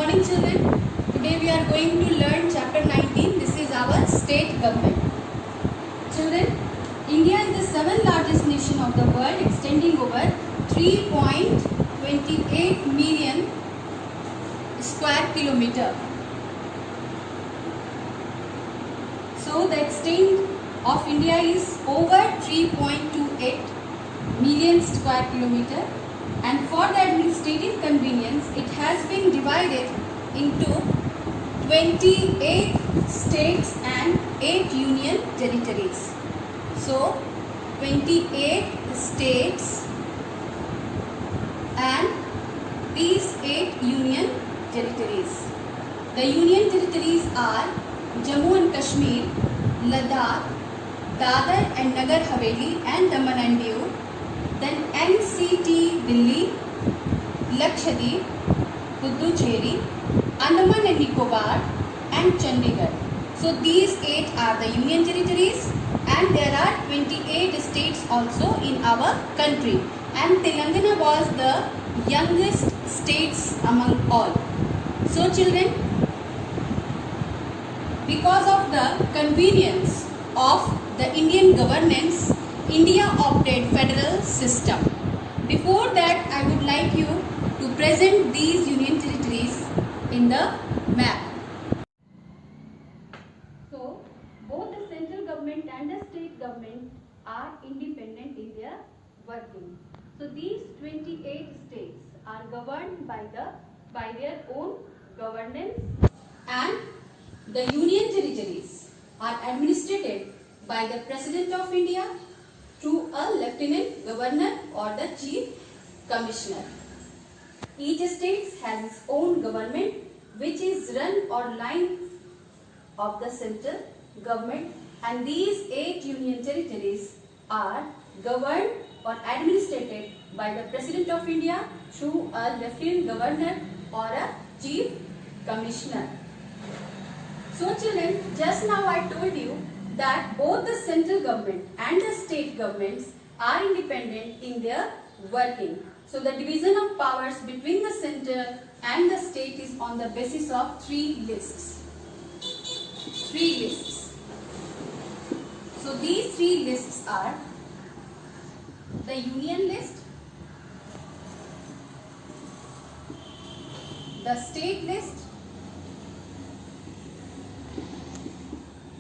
morning children. Today we are going to learn chapter 19. This is our state government. Children, India is the 7th largest nation of the world, extending over 3.28 million square kilometer. So the extent of India is over 3.28 million square kilometer, and for the administrative convenience it has been divided into 28 states and 8 union territories. So 28 states and these 8 union territories. The union territories are Jammu and Kashmir, Ladakh, Dadar and Nagar Haveli and Daman and Diu, then NCT Delhi, Lakshadweep, Puducherry, Andaman and Nicobar and Chandigarh. So these 8 are the union territories, and there are 28 states also in our country, and Telangana was the youngest states among all. So children, because of the convenience of the Indian governance, India opted federal system. Before that, I would like you to present these union territories in the map. So, both the central government and the state government are independent in their working. So, these 28 states are governed by their own governance, and the union territories are administered by the President of India through a Lieutenant Governor or the Chief Commissioner. Each state has its own government, which is run on line of the central government, and these 8 union territories are governed or administered by the President of India through a Lieutenant Governor or a Chief Commissioner. So children, just now I told you that both the central government and the state governments are independent in their working. So the division of powers between the center and the state is on the basis of 3 lists. 3 lists. So these 3 lists are the union list, the state list,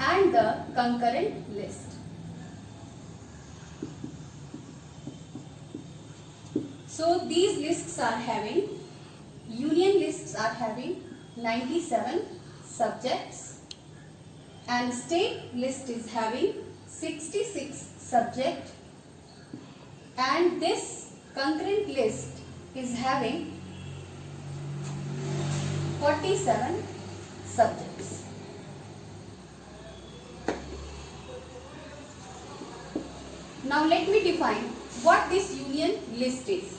and the concurrent list. So these lists are having, union lists are having 97 subjects, and state list is having 66 subjects, and this concurrent list is having 47 subjects. Now let me define what this union list is.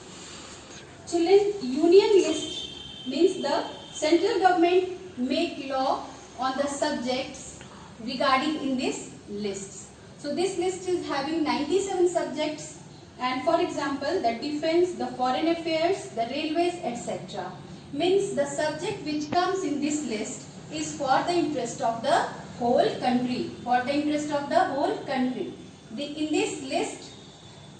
Children, union list means the central government make law on the subjects regarding in this list. So this list is having 97 subjects, and for example the defense, the foreign affairs, the railways, etc. means the subject which comes in this list is for the interest of the whole country. For the interest of the whole country. In this list,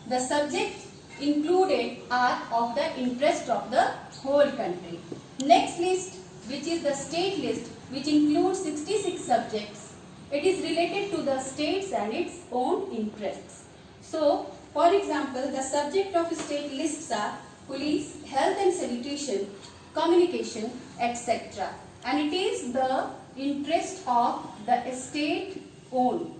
the subjects included are of the interest of the whole country. Next list, which is the state list, which includes 66 subjects. It is related to the states and its own interests. So, for example, the subject of state lists are police, health and sanitation, communication, etc. And it is the interest of the state own.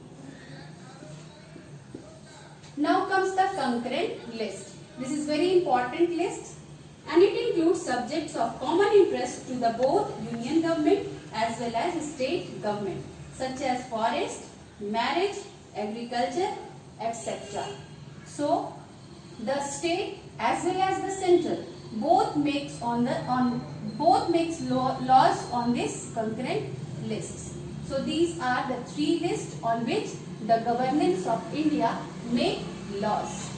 Now comes the concurrent list. This is very important list, and it includes subjects of common interest to the both union government as well as state government, such as forest, marriage, agriculture, etc. So the state as well as the central both makes laws on this concurrent lists. So these are the 3 lists on which the governments of India make laws.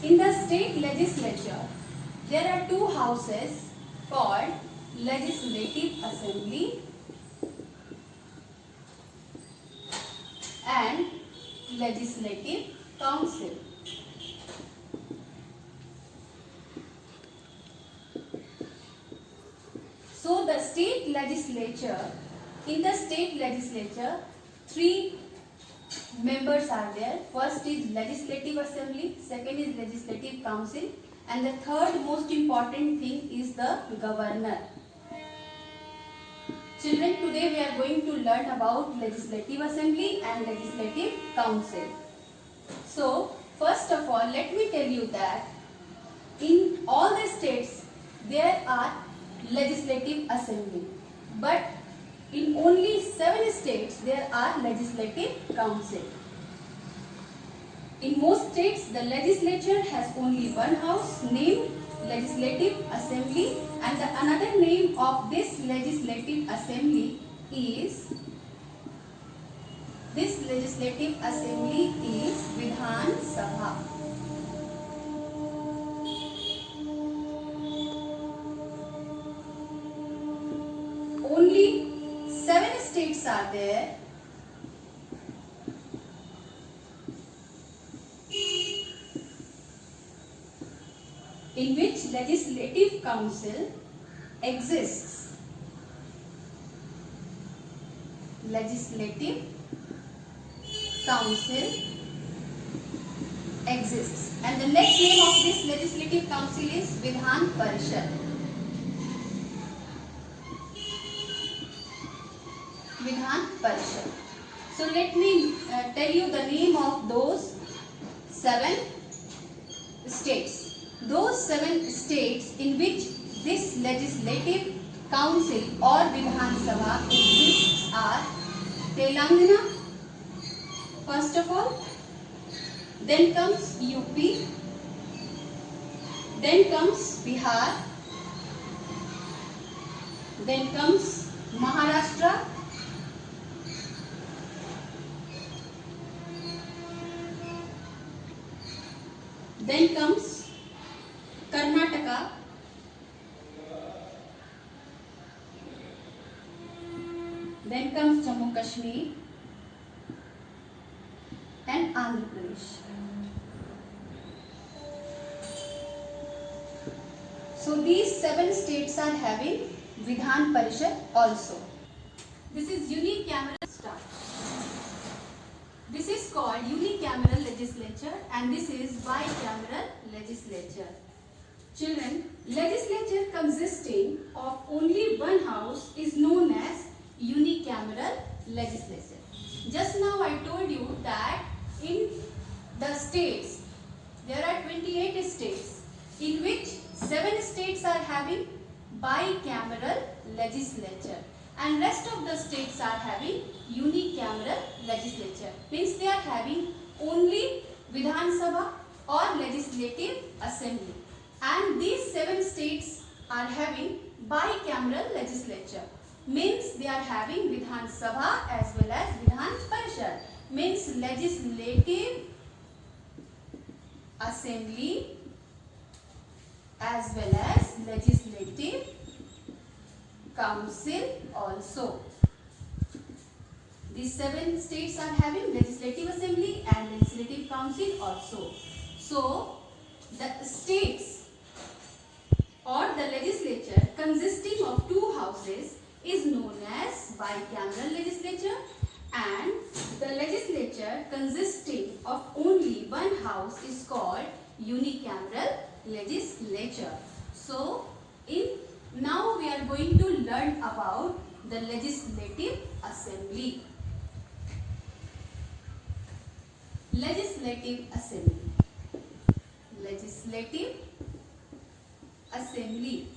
In the state legislature, there are two houses called Legislative Assembly and Legislative Council. So the state legislature, in the state legislature, three members are there. First is Legislative Assembly, second is Legislative Council, and the third most important thing is the governor. Children, today we are going to learn about Legislative Assembly and Legislative Council. So, first of all, let me tell you that in all the states there are Legislative Assembly, but in only 7 states there are Legislative Council. In most states, the legislature has only one house named Legislative Assembly, and the another name of this Legislative Assembly is Vidhan Sabha. Only 7 states are there in which Legislative Council exists. Legislative Council exists. And the next name of this Legislative Council is Vidhan Parishad. Vidhan Parishad. So let me tell you the name of those 7 states. Those 7 states in which this Legislative Council or Vidhan Sabha exists are Telangana, first of all, then comes UP, then comes Bihar, then comes Maharashtra, then comes Karnataka, then comes Jammu Kashmir and Andhra Pradesh. So these 7 states are having Vidhan Parishad also. This is unicameral start. This is called unicameral legislature and this is bicameral legislature. Children, legislature consisting of only one house is known as unicameral legislature. Just now I told you that in the states, there are 28 states in which 7 states are having bicameral legislature and rest of the states are having unicameral legislature. Means they are having only Vidhan Sabha or Legislative Assembly. And these 7 states are having bicameral legislature. Means they are having Vidhan Sabha as well as Vidhan Parishad. Means Legislative Assembly as well as Legislative Council also. These 7 states are having Legislative Assembly and Legislative Council also. So, the states or the legislature consisting of 2 houses is known as bicameral legislature and the legislature consisting of only one house is called unicameral legislature. So, now we are going to learn about the Legislative Assembly. Legislative Assembly. Legislative Assembly.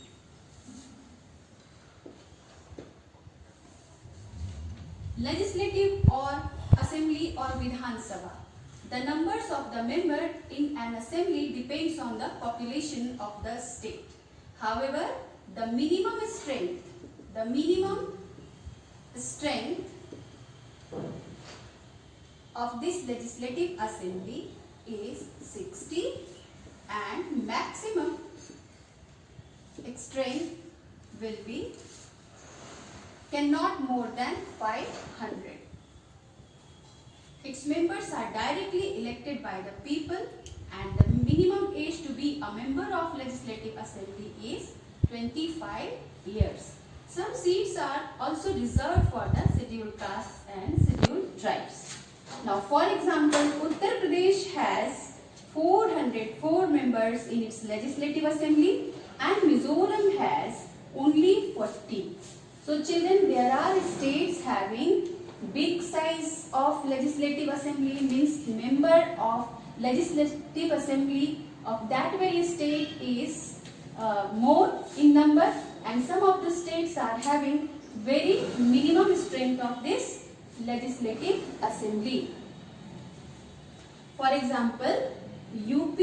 Legislative or Assembly or Vidhan Sabha. The numbers of the members in an assembly depends on the population of the state. However, the minimum strength of this legislative assembly is 60 strength will be cannot more than 500. Its members are directly elected by the people, and the minimum age to be a member of Legislative Assembly is 25 years. Some seats are also reserved for the scheduled castes and scheduled tribes. Now, for example, Uttar Pradesh has 404 members in its Legislative Assembly and Mizoram has only 40. So, children, there are states having big size of Legislative Assembly, means member of Legislative Assembly of that very state is more in number, and some of the states are having very minimum strength of this Legislative Assembly. For example, UP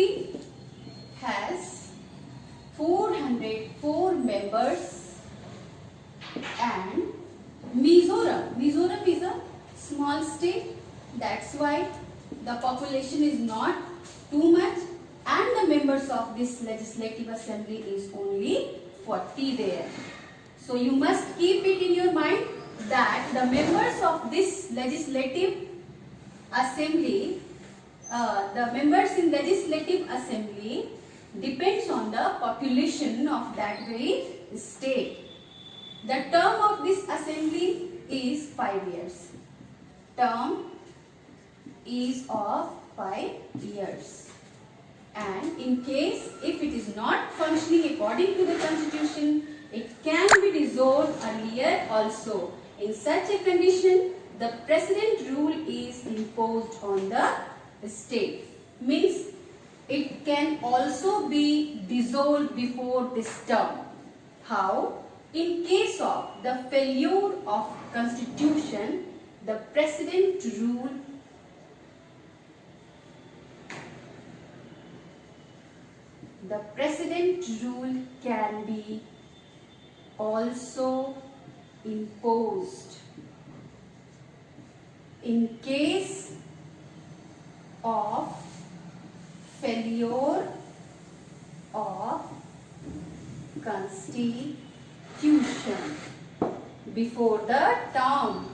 has 404 members and Mizoram is a small state, that's why the population is not too much, and the members of this Legislative Assembly is only 40 there. So you must keep it in your mind that the members of this Legislative Assembly, the members in Legislative Assembly depends on the population of that very state. The term of this assembly is 5 years. Term is of 5 years. And in case if it is not functioning according to the constitution, it can be dissolved earlier also. In such a condition, the precedent rule is imposed on the state. Means it can also be dissolved before this term. How? In case of the failure of constitution, the precedent rule can be also imposed. In case of failure of constitution before the term.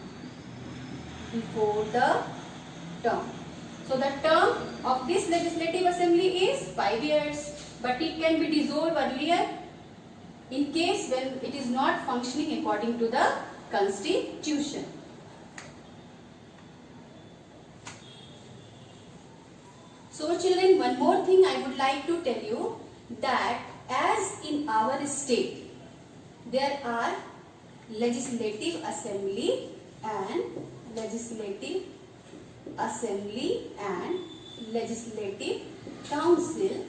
So the term of this Legislative Assembly is 5 years, but it can be dissolved earlier in case when it is not functioning according to the constitution. So children, one more thing I would like to tell you, that as in our state there are Legislative Assembly and Legislative Council.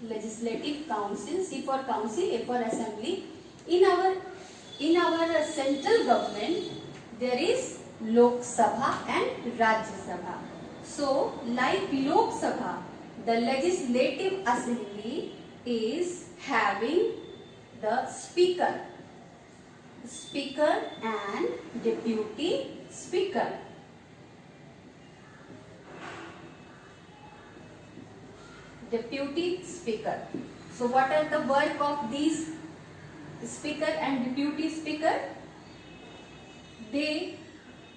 Legislative Council, C for Council, A for Assembly. In our central government there is Lok Sabha and Rajya Sabha. So like Lok Sabha, the Legislative Assembly is having the Speaker and Deputy Speaker. Deputy Speaker. So what are the work of these Speaker and Deputy Speaker? They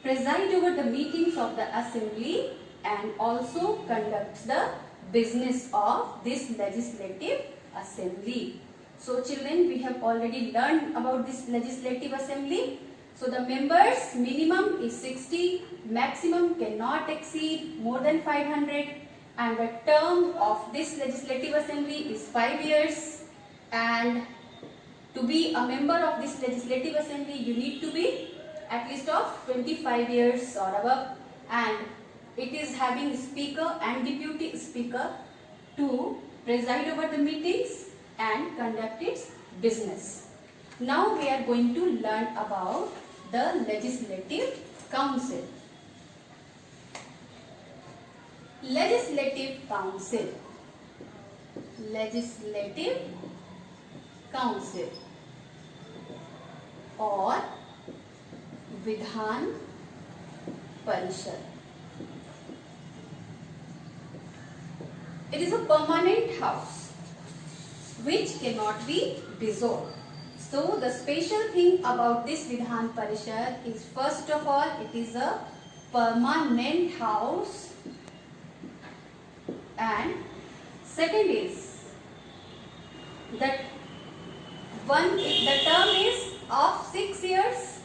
preside over the meetings of the Assembly and also conducts the business of this Legislative Assembly. So children, we have already learned about this Legislative Assembly. So the members minimum is 60, maximum cannot exceed more than 500, and the term of this Legislative Assembly is 5 years, and to be a member of this Legislative Assembly you need to be at least of 25 years or above, and it is having Speaker and Deputy Speaker to preside over the meetings and conduct its business. Now we are going to learn about the Legislative Council. Legislative Council. Legislative Council or Vidhan Parishad. It is a permanent house. which cannot be dissolved. So the special thing about this Vidhan Parishad is, first of all, it is a permanent house, and second is that the term is of 6 years.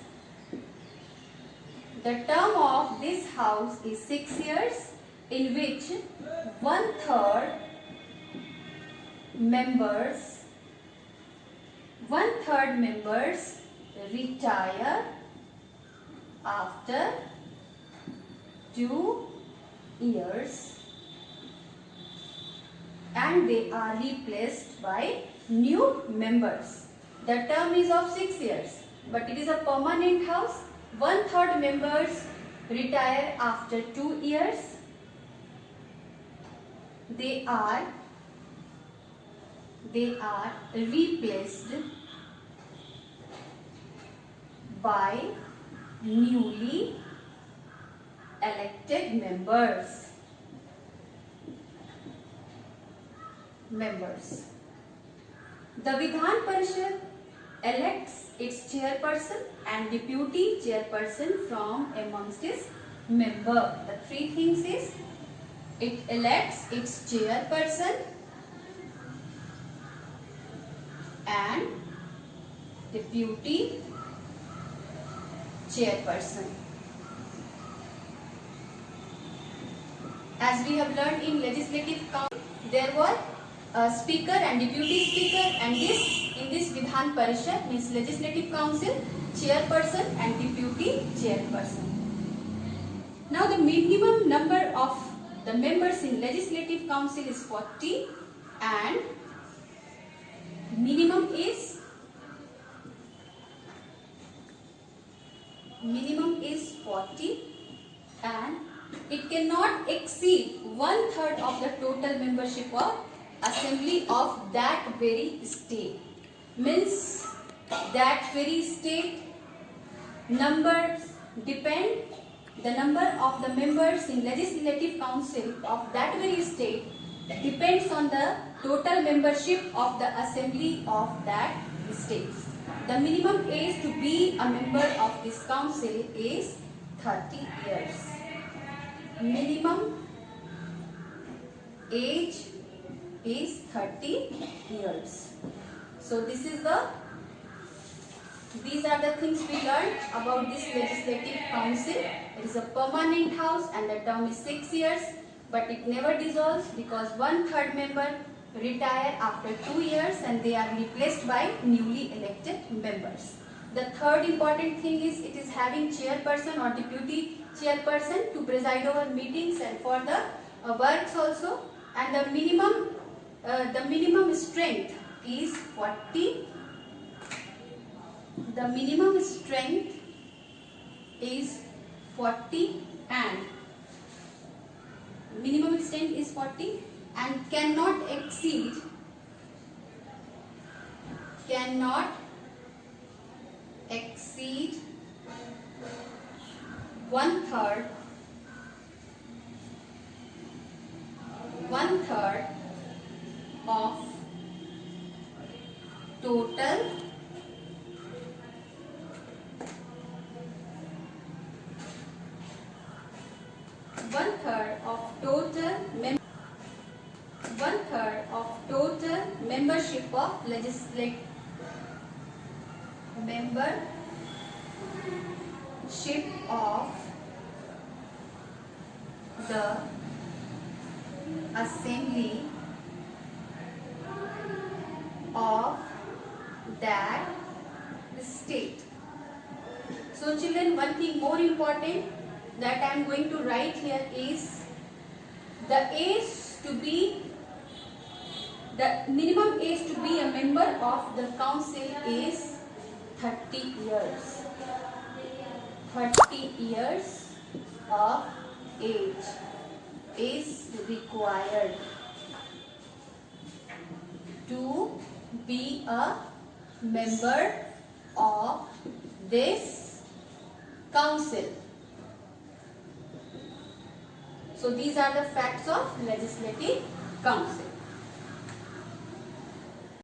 The term of this house is 6 years, in which 1/3 members retire after 2 years, and they are replaced by new members. The term is of 6 years, but it is a permanent house. 1/3 members retire after 2 years. They are replaced by newly elected members. The Vidhan Parishad elects its chairperson and deputy chairperson from amongst its members. The 3 things is, it elects its chairperson and deputy chairperson. As we have learned in legislative council, there were a speaker and deputy speaker, and in this Vidhan Parishad, means legislative council, chairperson and deputy chairperson. Now the minimum number of the members in legislative council is 40, and minimum is 40, and it cannot exceed 1/3 of the total membership of assembly of that very state. Means that very state numbers depend, the number of the members in legislative council of that very state depends on the total membership of the assembly of that state. The minimum age to be a member of this council is 30 years. Minimum age is 30 years. So these are the things we learned about this legislative council. It is a permanent house and the term is 6 years, but it never dissolves because 1/3 member retire after 2 years and they are replaced by newly elected members. The third important thing is, it is having chairperson or deputy chairperson to preside over meetings and for the works also, and the minimum strength is 40. The minimum strength is 40 and cannot exceed 1/3 of total membership of legislative membership of the assembly of that state. So children, one thing more important that I am going to write here is the minimum age to be a member of the council is 30 years. 30 years of age is required to be a member of this council. So these are the facts of legislative council.